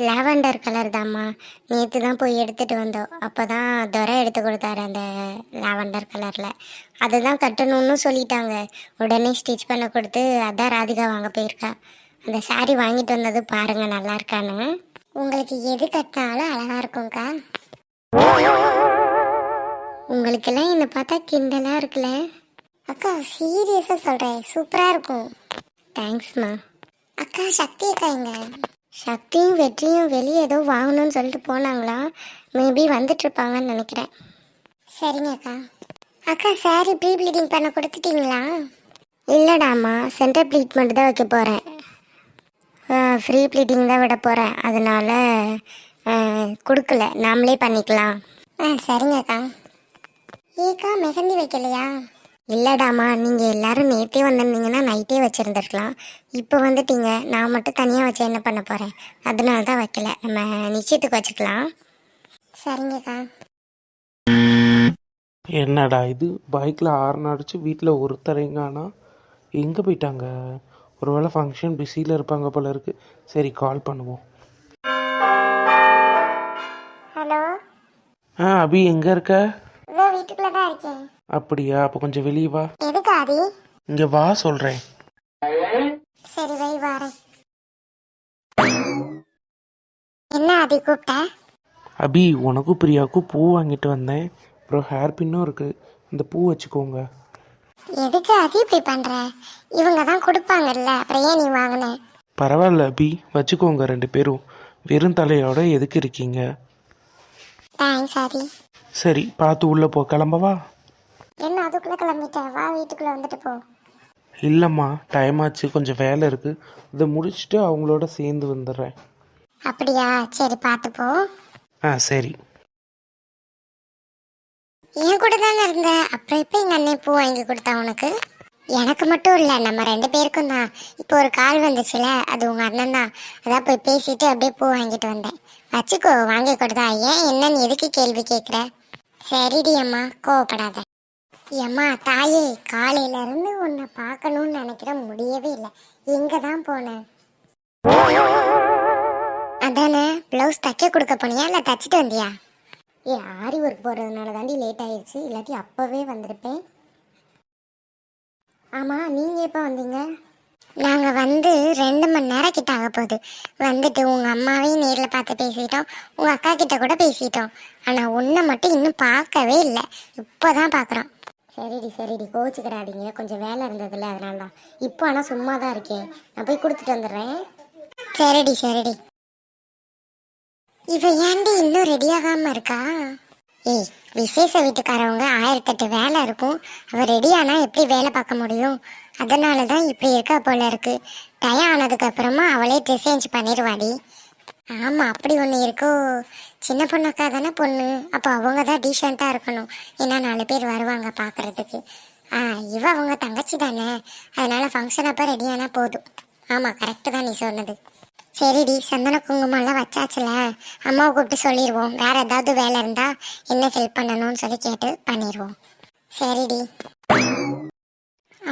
லாவெண்டர் கலர் தாம்மா. நேற்று தான் போய் எடுத்துகிட்டு வந்தோம், அப்போ தான் துரை எடுத்து கொடுத்தாரு அந்த லாவெண்டர் கலரில். அதுதான் கட்டணும்னு சொல்லிட்டாங்க. உடனே ஸ்டிச் பண்ண கொடுத்து அதான் ராதிகா வாங்க போயிருக்கா. அந்த சாரி வாங்கிட்டு வந்தது பாருங்கள் நல்லா இருக்கான்னு. உங்களுக்கு எது கட்டினாலும் அழகாக இருக்கும்க்கா. உங்களுக்கெல்லாம் என்னை பார்த்தா கிண்டலாக இருக்குல்ல? அக்கா சீரியஸாக சொல்கிறேன், சூப்பராக இருக்கும். தேங்க்ஸ்மா. அக்கா சக்தி அக்கா எங்க? சக்தியும் வெற்றியும் வெளியே ஏதோ வாங்கணும்னு சொல்லிட்டு போனாங்களா? மேபி வந்துட்டுருப்பாங்கன்னு நினைக்கிறேன். சரிங்க அக்கா. அக்கா சாரி ப்ரீ ப்ளீடிங் பண்ண கொடுத்துட்டீங்களா? இல்லைடாம்மா, சென்டர் ப்ளீட்மெண்ட் தான் வைக்க போகிறேன். ஃப்ரீ ப்ளீடிங் தான் விட போகிறேன், அதனால கொடுக்கல, நாமளே பண்ணிக்கலாம். சரிங்கக்கா. ஏக்கா மெஹந்தி வைக்கலையா? இல்லைடாமா, நீங்கள் எல்லாரும் நேற்றே வந்திருந்தீங்கன்னா நைட்டே வச்சுருந்துருக்கலாம். இப்போ வந்துட்டீங்க, நான் மட்டும் தனியாக வச்சு என்ன பண்ண போகிறேன், அதனால தான் வைக்கல. நம்ம நிச்சயத்துக்கு வச்சுக்கலாம். சரிங்கக்கா. என்னடா இது, பைக்கில் ஹார்ன் அடிச்சு வீட்டில் ஒருத்தரைங்கானா, எங்கே போயிட்டாங்க? ஒருவேளை ஃபங்க்ஷன் பிஸியில் இருப்பாங்க போல இருக்கு. சரி கால் பண்ணுவோம். ஹலோ. அபி எங்கே இருக்க? இதோ வீட்டுக்குள்ளே தான் இருக்கேன். அப்படியா, அப்போ கொஞ்சம் வெளியே வா. எதுக்கு ஆதி? இங்கே வா சொல்கிறேன். சரி வை, வாரேன். என்ன ஆதி கூப்பிட்ட? அபி உனக்கும் பிரியாவுக்கும் பூ வாங்கிட்டு வந்தேன், அப்புறம் ஹேர் பின்னும் இருக்குது, இந்த பூ வச்சுக்கோங்க. எதுக்கு ஆதி இப்படி பண்ணுற? இவங்க தான் கொடுப்பாங்கல்ல, அப்புறம் ஏன் நீ வாங்கின? பரவாயில்ல அபி, வச்சுக்கோங்க. 2 பேரும் வெறும் தலையோட எதுக்கு இருக்கீங்க? தேங்க்ஸ் ஆதி. சரி பார்த்து உள்ளே போ, கிளம்பவா? என்ன அதுக்குள்ளே கிளம்பிட்டேன், வா வீட்டுக்குள்ளே வந்துட்டு போ. இல்லைம்மா, டைம் ஆச்சு, கொஞ்சம் வேலை இருக்குது, இதை முடிச்சுட்டு அவங்களோட சேர்ந்து வந்துடுறேன். அப்படியா? சரி பார்த்து போ. சரி. என் கூட தானே இருந்த, அப்புறம் இப்போ எங்கள் அண்ணன் பூ வாங்கி கொடுத்தா உனக்கு? எனக்கு மட்டும் இல்லை, நம்ம 2 பேருக்கும் தான். இப்போ ஒரு கால் வந்துச்சுல, அது உங்கள் அண்ணன் தான். அதான் போய் பேசிட்டு அப்படியே பூ வாங்கிட்டு வந்தேன். வச்சுக்கோ, வாங்கி கொடுத்தா. ஏன் என்னன்னு எதுக்கு கேள்வி கேட்குற? சரிடி அம்மா, கோவப்படாத. அம்மா தாயே, காலையிலேருந்து உன்னை பார்க்கணும்னு நினைக்கிற, முடியவே இல்லை. எங்கே தான் போனேன்? அதானே, ப்ளவுஸ் தைக்க கொடுக்க போனியா இல்லை தைச்சிட்டு வந்தியா? ஆரி ஒர்க் போடுறதுனால தாண்டி லேட் ஆயிடுச்சு, இல்லாட்டி அப்போவே வந்திருப்பேன். ஆமாம், நீங்கள் எப்போ வந்தீங்க? நாங்கள் வந்து 2 மணி நேரம் கிட்ட ஆக போகுது. வந்துட்டு உங்கள் அம்மாவையும் நேரில் பார்த்து பேசிட்டோம், உங்கள் அக்கா கிட்ட கூட பேசிட்டோம். ஆனால் உன்னை மட்டும் இன்னும் பார்க்கவே இல்லை, இப்போ தான் பார்க்குறோம். சரிடி கோவிச்சுக்கிறாதீங்க, கொஞ்சம் வேலை இருந்ததில்ல, அதனால தான். இப்போ ஆனால் சும்மா தான் இருக்கேன், நான் போய் கொடுத்துட்டு வந்துடுறேன். சரிடி. இவ ஏண்டி இன்னும் ரெடியாகாமல் இருக்கா? ஏய், விசேஷ வீட்டுக்காரவங்க 1008 வேலை இருக்கும், அவள் ரெடியானா எப்படி வேலை பார்க்க முடியும்? அதனால தான் இப்படி இருக்கா போல இருக்கு. டயம் ஆனதுக்கு அப்புறமா அவளே ட்ரெஸ் சேஞ்ச் பண்ணிடுவாடி. ஆமா, அப்படி ஒண்ணு இருக்கோ. சின்ன பொண்ணக்கா தானே பொண்ணு, அப்போ அவங்க தான் டீசெண்டா இருக்கணும். ஏன்னா 4 பேர் வருவாங்க பாக்குறதுக்கு. இவ அவங்க தங்கச்சி தானே, அதனால ஃபங்க்ஷன் அப்ப ரெடியானா போதும். ஆமா, கரெக்டு தான் நீ சொன்னது. சரிடி, சந்தன குங்குமம் எல்லாம் வச்சாச்சுல, அம்மாவை கூப்பிட்டு சொல்லிடுவோம். வேற ஏதாவது வேலை இருந்தா என்ன ஹெல்ப் பண்ணணும்னு சொல்லி கேட்டு பண்ணிடுவோம். சரிடி.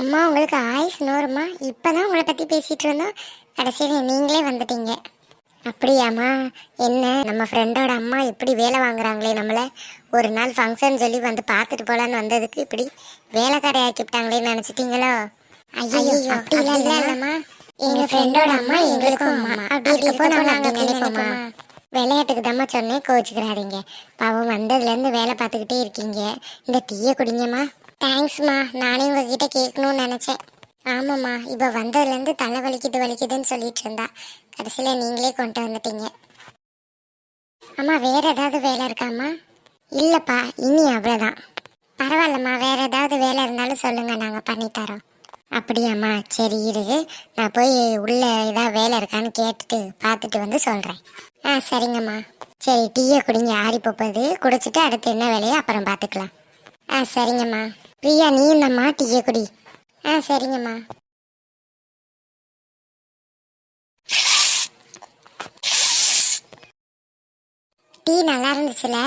அம்மா, உங்களுக்கு ஆயுஸ் நூறுமா. இப்பதான் உங்களை பத்தி பேசிட்டு இருந்தோம், கடைசியில் நீங்களே வந்துட்டீங்க. அப்படியாம்மா? என்ன, நம்ம ஃப்ரெண்டோட அம்மா இப்படி வேலை வாங்குறாங்களே நம்மளை. ஒரு நாள் ஃபங்க்ஷன் சொல்லி வந்து பார்த்துட்டு போலான்னு வந்ததுக்கு இப்படி வேலைக்காரை ஆக்கிவிட்டாங்களேன்னு நினச்சிட்டீங்களோ? ஐயோ, அப்படிலாம் இல்லைம்மா. எங்க ஃப்ரெண்டோட அம்மா எங்களுக்கும் அம்மா, அப்படி இருக்கப்போ நாங்கள் நினைப்போமா? விளையாட்டுக்கு தாம்மா சொன்னேன், கோச்சிக்கிறாதீங்க. பாவம், வந்ததுலேருந்து வேலை பார்த்துக்கிட்டே இருக்கீங்க. இந்த டீயை குடிங்கம்மா. தேங்க்ஸ்மா, நானே உங்ககிட்ட கேட்கணும்னு நினச்சேன். ஆமாம்மா, இப்போ வந்ததுலேருந்து தலை வலிக்குதுன்னு சொல்லிட்டு இருந்தா, கடைசியில் நீங்களே கொண்டு வந்துட்டீங்க. அம்மா, வேற ஏதாவது வேலை இருக்காம்மா? இல்லைப்பா, இனி அவ்வளோதான். பரவாயில்லம்மா, வேற ஏதாவது வேலை இருந்தாலும் சொல்லுங்க, நாங்கள் பண்ணித்தரோம். அப்படியாம்மா? சரி இரு, நான் போய் உள்ள ஏதாவது வேலை இருக்கான்னு கேட்டுட்டு பார்த்துட்டு வந்து சொல்கிறேன். சரிங்கம்மா. சரி, டீயை குடிங்க, ஆறி போப்பது. குடிச்சிட்டு அடுத்து என்ன வேலையோ அப்புறம் பார்த்துக்கலாம். சரிங்கம்மா. பிரியா, நீ இந்தம்மா டீயை குடி. சரிங்கம்மா. டீ நல்லா இருந்துச்சுல?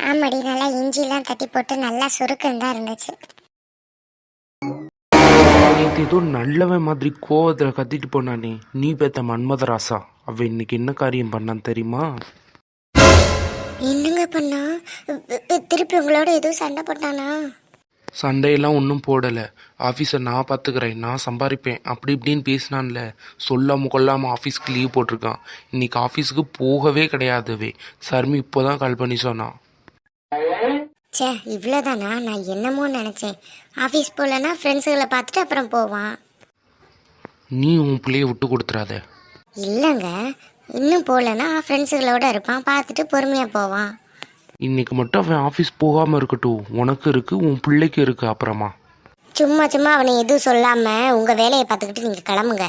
ஆமாடி, நல்லா இஞ்சிலாம் தட்டி போட்டு நல்லா சுருக்குன்னு தான் இருந்துச்சு. நேற்று ஏதோ நல்லவன் மாதிரி கோவத்தில் கத்திட்டு போனானே, நீ பெத்த மன்மதராசா, அவன் இன்னைக்கு என்ன காரியம் பண்ணான்னு தெரியுமா? என்னங்க பண்ணா? திருப்பி உங்களோட எதுவும் சண்டை போட்டானா? சண்டையெல்லாம் ஒன்றும் போடலை. ஆஃபீஸை நான் பார்த்துக்கிறேன், நான் சம்பாதிப்பேன், அப்படி இப்படின்னு பேசினான்ல. சொல்லாமல் கொள்ளாமல் ஆஃபீஸ்க்கு லீவ் போட்டிருக்கான். இன்னைக்கு ஆஃபீஸுக்கு போகவே கிடையாதுவே. சர்மி இப்போ தான் கால் பண்ணி சொன்னான். சே, இவ்வளோதானா? நான் என்னமோ நினச்சேன். ஆஃபீஸ் போகலன்னா ஃப்ரெண்ட்ஸுகளை பார்த்துட்டு அப்புறம் போவான். நீ உன் பிள்ளைய விட்டு கொடுத்துறாத. இல்லைங்க, இன்னும் போகலன்னா ஃப்ரெண்ட்ஸுகளோட இருப்பான், பார்த்துட்டு பொறுமையாக போவான். இன்னைக்கு மட்டும் அவன் ஆஃபீஸ் போகாமல் இருக்கட்டும். உனக்கு இருக்கு, உன் பிள்ளைக்கு இருக்கு. அப்புறமா சும்மா அவனை எதுவும் சொல்லாமல் உங்கள் வேலையை பார்த்துக்கிட்டு நீங்கள் கிளம்புங்க.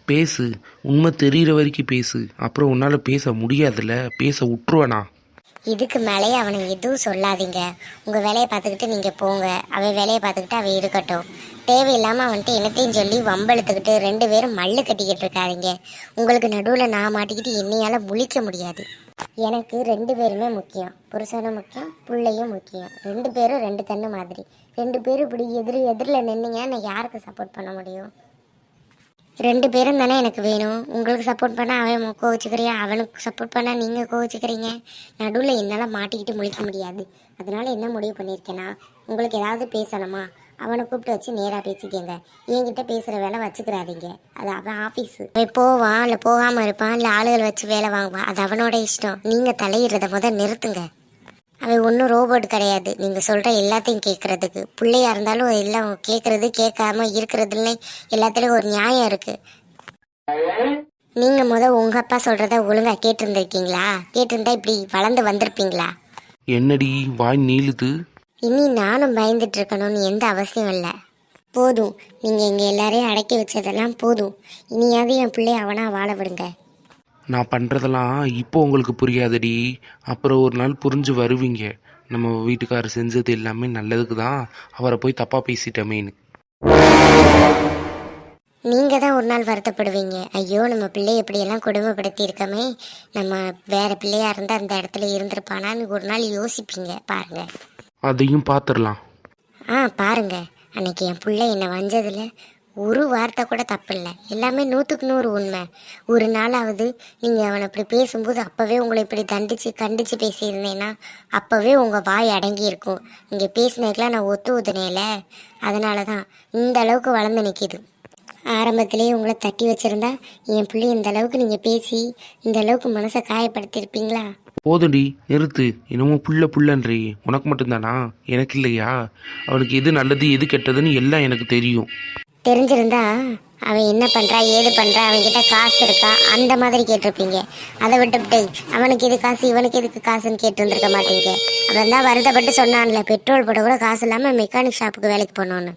பேசு, உண்மை தெரிகிற வரைக்கும் பேசு. அப்புறம் உன்னால் பேச முடியாதுல்ல, பேச விட்டுருவேனா? இதுக்கு மேலேயே அவனை எதுவும் சொல்லாதீங்க. உங்கள் வேலையை பார்த்துக்கிட்டு நீங்கள் போங்க, அவன் வேலையை பார்த்துக்கிட்டு அவன் இருக்கட்டும். தேவையில்லாமல் அவன்கிட்ட என்னத்தையும் சொல்லி வம்பெழுத்துக்கிட்டு 2 பேரும் மல்லு கட்டிக்கிட்டு இருக்காதீங்க. உங்களுக்கு நடுவில் நான் மாட்டிக்கிட்டு என்னையால் முழிக்க முடியாது. எனக்கு 2 பேருமே முக்கியம். புருஷனும் முக்கியம், பிள்ளையும் முக்கியம். 2 பேரும் 2 கண்ணு மாதிரி. 2 பேரும் இப்படி எதிரில் நின்னீங்க, நான் யாருக்கு சப்போர்ட் பண்ண முடியும்? 2 பேரும் தானே எனக்கு வேணும். உங்களுக்கு சப்போர்ட் பண்ணால் அவன் கோவிச்சுக்கிறியா, அவனுக்கு சப்போர்ட் பண்ணால் நீங்கள் கோவிச்சுக்கிறீங்க. நடுவில் என்னால் மாட்டிக்கிட்டு முழிக்க முடியாது. அதனால என்ன முடிவு பண்ணியிருக்கேன்னா, உங்களுக்கு ஏதாவது பேசணுமா, அவனை கூப்பிட்டு வச்சு நேராக பேசிக்கங்க. என்கிட்ட பேசுகிற வேலை வச்சுக்கிறாதீங்க. அது அவன் ஆஃபீஸு. அவன் போவான், இல்லை போகாமல் இருப்பான், இல்லை ஆளுகள் வச்சு வேலை வாங்குவான். அது அவனோட இஷ்டம். நீங்கள் தலையிடுறத நிறுத்துங்க. அவன் ஒன்றும் ரோபோட் கிடையாது, நீங்கள் சொல்கிற எல்லாத்தையும் கேட்குறதுக்கு. பிள்ளையா இருந்தாலும் எல்லாம் கேட்குறது கேட்காம இருக்கிறதுல எல்லாத்துலேயும் ஒரு நியாயம் இருக்குது. நீங்கள் உங்கள் அப்பா சொல்கிறத ஒழுங்காக கேட்டிருந்துருக்கீங்களா? கேட்டிருந்தா இப்படி வளர்ந்து வந்திருப்பீங்களா? என்னடி வாய் நீளுது? இனி நானும் பயந்துட்டு இருக்கணும்னு எந்த அவசியம் இல்லை. போதும், நீங்கள் இங்கே எல்லாரையும் அடக்கி வச்சதெல்லாம் போதும். இனியாவது என் பிள்ளைய அவனா வாழ விடுங்க. நான் பண்ணுறதெல்லாம் இப்போ உங்களுக்கு புரியாதடி, அப்புறம் ஒரு நாள் புரிஞ்சு வருவீங்க. நம்ம வீட்டுக்காரர் செஞ்சது எல்லாமே நல்லதுக்கு தான், அவரை போய் தப்பாக பேசிட்டமேன்னு. நீங்கள் தான் ஒரு நாள் வருத்தப்படுவீங்க. ஐயோ, நம்ம பிள்ளைய எப்படியெல்லாம் கொடுமைப்படுத்தி இருக்கமே, நம்ம வேற பிள்ளையா இருந்தால் அந்த இடத்துல இருந்திருப்பானான்னு ஒரு நாள் யோசிப்பீங்க. பாருங்க, அதையும் பார்த்துடலாம். பாருங்க, அன்னைக்கு என் பிள்ளை என்னை வஞ்சதில் ஒரு வார்த்தை கூட தப்பு இல்லை. எல்லாமே 100க்கு 100 உண்மை. ஒரு நாளாவது நீங்கள் அவனை இப்படி பேசும்போது அப்போவே உங்களை இப்படி கண்டித்து பேசியிருந்தேன்னா அப்போவே உங்கள் வாய் அடங்கி இருக்கும். நீங்கள் பேசினதுக்கெலாம் நான் ஒத்து ஊதுனேல, அதனால தான் இந்த அளவுக்கு வளர்ந்து நிற்கிது. ஆரம்பத்திலேயே உங்களை தட்டி வச்சுருந்தா என் பிள்ளை இந்த அளவுக்கு நீங்கள் பேசி இந்த அளவுக்கு மனசை காயப்படுத்தியிருப்பீங்களா? போதுடி, நிறுத்து. என்னமோ புள்ளன்றி. உனக்கு மட்டும்தானா, எனக்கு இல்லையா? அவனுக்கு எது நல்லது எது கெட்டதுன்னு எல்லாம் எனக்கு தெரியும். தெரிஞ்சிருந்தா அவன் என்ன பண்ணுறா ஏது பண்ணுறா, அவன்கிட்ட காசு இருக்கா அந்த மாதிரி கேட்டிருப்பீங்க. அதை விட்டுவிட்டு அவனுக்கு எது காசு இவனுக்கு எதுக்கு காசுன்னு கேட்டுருந்துருக்க மாட்டீங்க. அவன் தான் வருத்தப்பட்டு சொன்னான்ல, பெட்ரோல் போட கூட காசு இல்லாமல் மெக்கானிக் ஷாப்புக்கு வேலைக்கு போனோன்னு.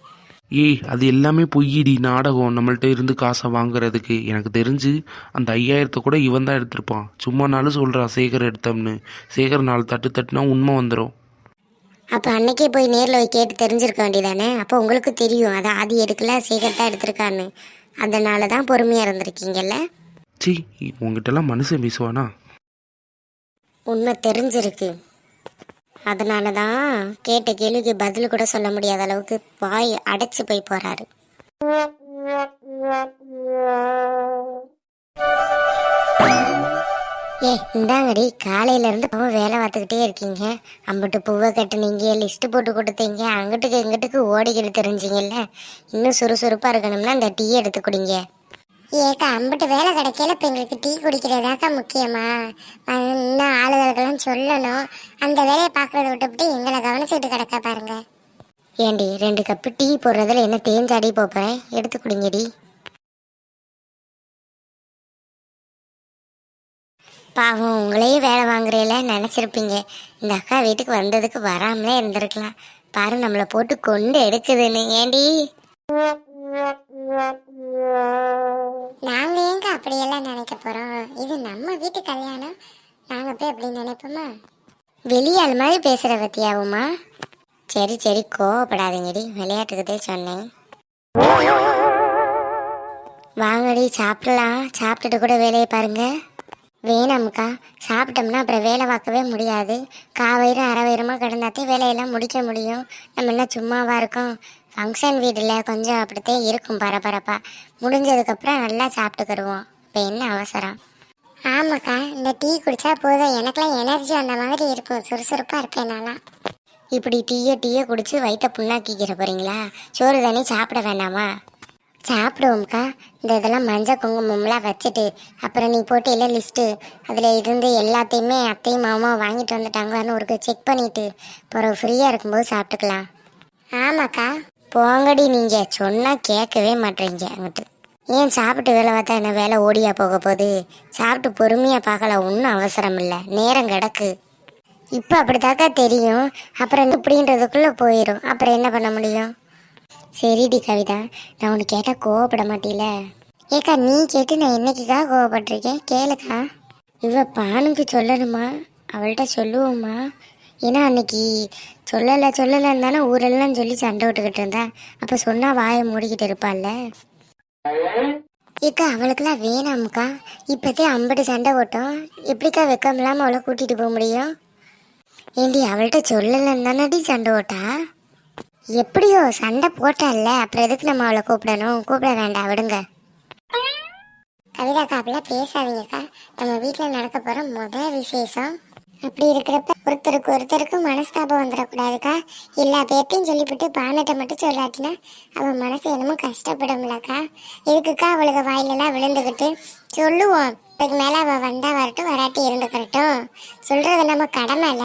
ஏய் அது எல்லாமே பொய்யிடி நாடகம் நம்மள்ட்ட இருந்து காசை வாங்குறதுக்கு. எனக்கு தெரிஞ்சு அந்த 5000 கூட இவன் தான் எடுத்திருப்பான். சும்மானாலும் சொல்கிறான் சேகர் எடுத்தோம்னு. சேகர் 4 தட்டு தட்டுனா உண்மை வந்துடும். அப்போ அன்னைக்கே போய் நேரில் போய் கேட்டு தெரிஞ்சிருக்க வேண்டியதானே. அப்போ உங்களுக்கு தெரியும் அதை ஆதி எடுக்கல, சேகர் தான் எடுத்திருக்கான்னு. அதனால தான் பொறுமையாக இருந்திருக்கீங்கல்ல. சி உங்ககிட்டலாம் மனுஷன் பேசுவானா? உண்மை தெரிஞ்சிருக்கு. அதனால தான் கேட்ட கேள்விக்கு பதில் கூட சொல்ல முடியாத அளவுக்கு வாய் அடைச்சி போய் போகிறாரு. இந்தாங்கடி, காலையிலேருந்து அவன் வேலை பார்த்துக்கிட்டே இருக்கீங்க. அம்பிட்டு பூவை கட்டுனீங்க, லிஸ்ட்டு போட்டு கொடுத்தீங்க, அங்கிட்டுக்கு இங்கிட்டுக்கு ஓடிக்கிட்டு தெரிஞ்சிங்கல்ல. இன்னும் சுறுசுறுப்பாக இருக்கணும்னா இந்த டீ எடுத்து குடிங்க. ஏக்கா அம்பிட்டு வேலை கிடைக்கல, இப்போ எங்களுக்கு டீ குடிக்கிறதாக்கா முக்கியமா? இன்னும் ஆளுகளுக்கெல்லாம் சொல்லணும். அந்த வேலையை பார்க்குறத விட்டுவிட்டு எங்களை கவனிச்சுட்டு கிடக்க பாருங்க. ஏண்டி 2 கப்பு டீ போடுறதுல என்ன தேஞ்சாடி போப்பேன், எடுத்து குடிங்கடி. பாவம் உங்களையே வேலை வாங்குறீல நினச்சிருப்பீங்க. இந்த அக்கா வீட்டுக்கு வந்ததுக்கு வராமலே இருந்திருக்கலாம். பாரு நம்மளை போட்டு கொண்டு எடுக்குதுன்னு. ஏண்டி நாங்க ஏங்க அப்படியெல்லாம் நினைக்க போறோம்? இது நம்ம வீட்டு கல்யாணம், நாங்க போய் அப்படி நினைப்போமா? வெளியாள் மாதிரி பேசுற பத்தியாவுமா? சரி சரி கோவப்படாதீங்கடி, விளையாட்டுக்குதே சொன்னேன். வாங்கடி சாப்பிடலாம். சாப்பிட்டுட்டு கூட வேலையை பாருங்க. வேணாமுக்கா, சாப்பிட்டோம்னா அப்புறம் வேலை பார்க்கவே முடியாது. காவயிரம் அரைவயிரமாக கிடந்தாத்தே வேலையெல்லாம் முடிக்க முடியும். நம்ம என்ன சும்மாவா இருக்கோம்? ஃபங்க்ஷன் வீட்டில் கொஞ்சம் அப்படித்தான் இருக்கும் பரபரப்பா. முடிஞ்சதுக்கப்புறம் நல்லா சாப்பிட்டுக்கிடுவோம். இப்போ என்ன அவசரம்? ஆமாக்கா, இந்த டீ குடித்தா போதும், எனக்கெல்லாம் எனர்ஜி அந்த மாதிரி இருக்கும், சுறுசுறுப்பாக இருப்பேன் நானா. இப்படி டீயை குடிச்சு வயிற்ற புண்ணாக்கிக்கிற போகிறீங்களா? சோறு தானே சாப்பிட வேண்டாமா? சாப்பிடுவோம்க்கா. இந்த இதெல்லாம் மஞ்சள் குங்குமம்லாம் வச்சுட்டு அப்புறம் நீ போட்டு இல்லை லிஸ்ட்டு, அதில் இருந்து எல்லாத்தையுமே அத்தையும் மாமாவும் வாங்கிட்டு வந்துட்டாங்களான்னு ஒரு செக் பண்ணிவிட்டு பிறகு ஃப்ரீயாக இருக்கும்போது சாப்பிட்டுக்கலாம். ஆமாக்கா. போங்கடி, நீங்கள் சொன்னால் கேட்கவே மாட்டேறீங்க. அங்கிட்டு ஏன் சாப்பிட்டு வேலை பார்த்தா என்ன வேலை ஓடியா போக போகுது? சாப்பிட்டு பொறுமையாக பார்க்கலாம், ஒன்றும் அவசரம் இல்லை, நேரம் கிடக்கு. இப்போ அப்படித்தாக்கா தெரியும், அப்புறம் இப்படின்றதுக்குள்ளே போயிடும், அப்புறம் என்ன பண்ண முடியும்? சரிடி கவிதா, நான் உனக்கு கேட்டால் கோவப்பட மாட்டீல? ஏக்கா நீ கேட்டு நான் என்னைக்குக்கா கோவப்பட்டிருக்கேன்? கேளுக்கா. இவ பானுக்கு சொல்லணுமா? அவள்கிட்ட சொல்லுவோமா? ஏன்னா அன்னைக்கு சொல்லலைன்னு தானே ஊரெல்லாம் சொல்லி சண்டை விட்டுக்கிட்டு இருந்தா. அப்போ சொன்னால் வாயை மூடிக்கிட்டு இருப்பாள்ல. ஏக்கா அவளுக்கெல்லாம் வேணாமுக்கா. இப்போதே 50 சண்டை ஓட்டோம், எப்படிக்கா வெக்கம் இல்லாமல் அவளை கூட்டிகிட்டு போக முடியும்? ஏண்டி அவள்கிட்ட சொல்லலைன்னு தானடி சண்டை ஓட்டா? எப்படியோ சண்டை போட்டால, அப்புறம் எதுக்கு நம்ம அவளை கூப்பிடணும்? கூப்பிட வேண்டாம், விடுங்க. கவிதாக்கா அப்படிலாம் பேசாதீங்கக்கா. நம்ம வீட்டில் நடக்க போகிற முதல் விசேஷம். அப்படி இருக்கிறப்ப ஒருத்தருக்கு மனஸ்தாபம் வந்துடக்கூடாதுக்கா. எல்லா பேர்த்தையும் சொல்லிவிட்டு பானட்டை மட்டும் சொல்லாட்டினா அவன் மனசு என்னமோ கஷ்டப்படும்லக்கா. இதுக்குக்கா அவளுக்கு வாயிலெல்லாம் விழுந்துக்கிட்டு சொல்லுவோம். இதுக்கு மேலே அவள் வந்தா வரட்டும், வராட்டி இருந்துக்கிறட்டும். சொல்கிறது நம்ம கடமைல.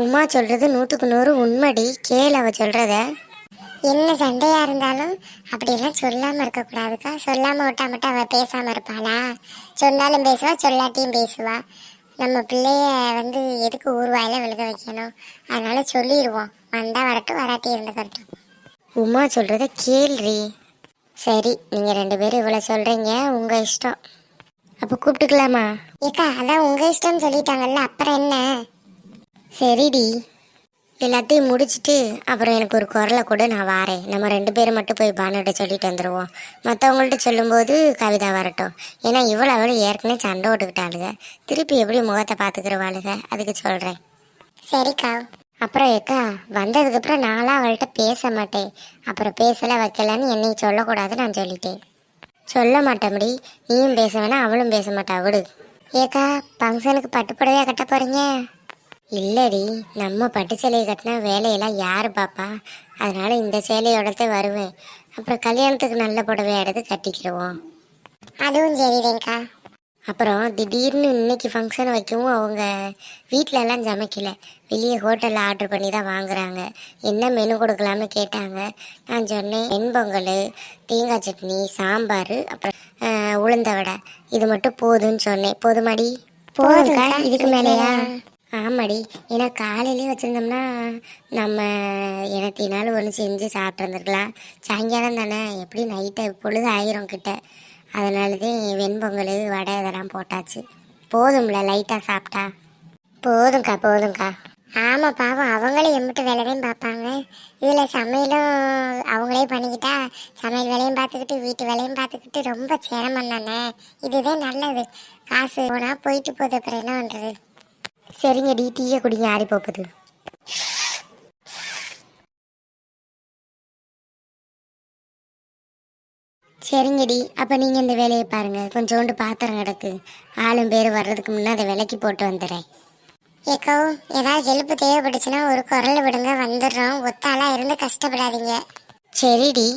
உமா சொல்கிறது 100க்கு 100 உண்மைடி. கேளு அவ சொல்கிறத. என்ன சண்டையாக இருந்தாலும் அப்படியெல்லாம் சொல்லாமல் இருக்கக்கூடாதுக்கா. சொல்லாமல் விட்டா மட்டும் அவள் பேசாமல் இருப்பாளா? சொன்னாலும் பேசுவா, சொல்லாட்டியும் பேசுவா. நம்ம பிள்ளைய எதுக்கு ஊர்வாயில விழுக வைக்கணும்? அதனால சொல்லிடுவோம், வந்தா வரட்டும், வராட்டி இருந்துக்கட்டும். உமா சொல்கிறத கேள்றி. சரி, நீங்கள் 2 பேரும் இவ்வளோ சொல்கிறீங்க, உங்கள் இஷ்டம். அப்போ கூப்பிட்டுக்கலாமா? ஏக்கா அதான் உங்கள் இஷ்டம்னு சொல்லிட்டாங்கல்ல, அப்புறம் என்ன? சரிடி, எல்லாத்தையும் முடிச்சுட்டு அப்புறம் எனக்கு ஒரு குரலை கூட நான் வாரேன். நம்ம 2 பேரும் மட்டும் போய் பானுகிட்ட சொல்லிட்டு வந்துடுவோம். மற்றவங்கள்ட்ட சொல்லும்போது கவிதா வரட்டும். ஏன்னா அவளை ஏற்கனவே சண்டை ஓட்டுக்கிட்டாளுங்க, திருப்பி எப்படி முகத்தை பார்த்துக்கிறவாளுங்க, அதுக்கு சொல்கிறேன். சரிக்கா. அப்புறம் ஏக்கா வந்ததுக்கப்புறம் நான்லாம் அவள்கிட்ட பேச மாட்டேன். அப்புறம் பேசலை வைக்கலன்னு என்னை சொல்லக்கூடாது, நான் சொல்லிட்டேன். சொல்ல மாட்டேன்டி, நீயும் பேச வேணா, அவளும் பேச மாட்டா, விடு. ஏக்கா ஃபங்க்ஷனுக்கு பட்டுப்புடவையா கட்ட போகிறீங்க? இல்லடி, நம்ம பட்டு சேலையை கட்டினா வேலையெல்லாம் யார் பாப்பா? அதனால இந்த சேலையோடத்த வருவேன். அப்புறம் கல்யாணத்துக்கு நல்ல புடவையா எடுத்து கட்டிக்கிடுவோம். அதுவும் சரிதேங்க்கா. அப்புறம் திடீர்னு இன்னைக்கு ஃபங்க்ஷன் வைக்கவும் அவங்க வீட்டிலலாம் சமைக்கல, வெளியே ஹோட்டலில் ஆர்டர் பண்ணி தான் வாங்குறாங்க. என்ன மெனு கொடுக்கலாம்னு கேட்டாங்க. நான் சொன்னேன் வெண்பொங்கல், தேங்காய் சட்னி, சாம்பார், அப்புறம் உளுந்த வடை, இது மட்டும் போதும்னு சொன்னேன். போதுமாடி? போதும்க்கா, இதுக்கு மேலேயா? ஆமாடி, ஏன்னா காலையிலேயே வச்சுருந்தோம்னா நம்ம எனத்தினாலும் ஒன்று செஞ்சு சாப்பிட்டு வந்துருக்கலாம். சாயங்காலம் தானே, எப்படி நைட்டை பொழுது ஆயிரும் கிட்ட. அதனாலதான் வெண்பொங்கல் வடை இதெல்லாம் போட்டாச்சு. போதும்ல லைட்டாக சாப்பிட்டா. போதும்க்கா போதும்க்கா. ஆமாம், பாவம் அவங்களே எம்பிட்டு வேலையும் பார்ப்பாங்க. இதில் சமையலும் அவங்களே பண்ணிக்கிட்டா சமையல் வேலையும் பார்த்துக்கிட்டு வீட்டு வேலையும் பார்த்துக்கிட்டு ரொம்ப சிரமம் தானே. இதுதான் நல்லது. காசு போனால் போயிட்டு போகுது, அப்புறம் என்ன பண்ணுறது. சரிங்கடி, டீயை குடிங்க, ஆறி போகுது. சரிங்கடி, அப்போ நீங்கள் இந்த வேலையை பாருங்கள். கொஞ்சோண்டு பாத்திரம் கிடக்கு, ஆளும் பேர் வர்றதுக்கு முன்னே அதை விலைக்கு போட்டு வந்துடுறேன். ஏக்கோ, ஏதாவது ஹெல்ப் தேவைப்பட்டுச்சுன்னா ஒரு குரல் விடுங்க, வந்துடுறோம். ஒத்தாளாக இருந்து கஷ்டப்படாதீங்க. சரிடி.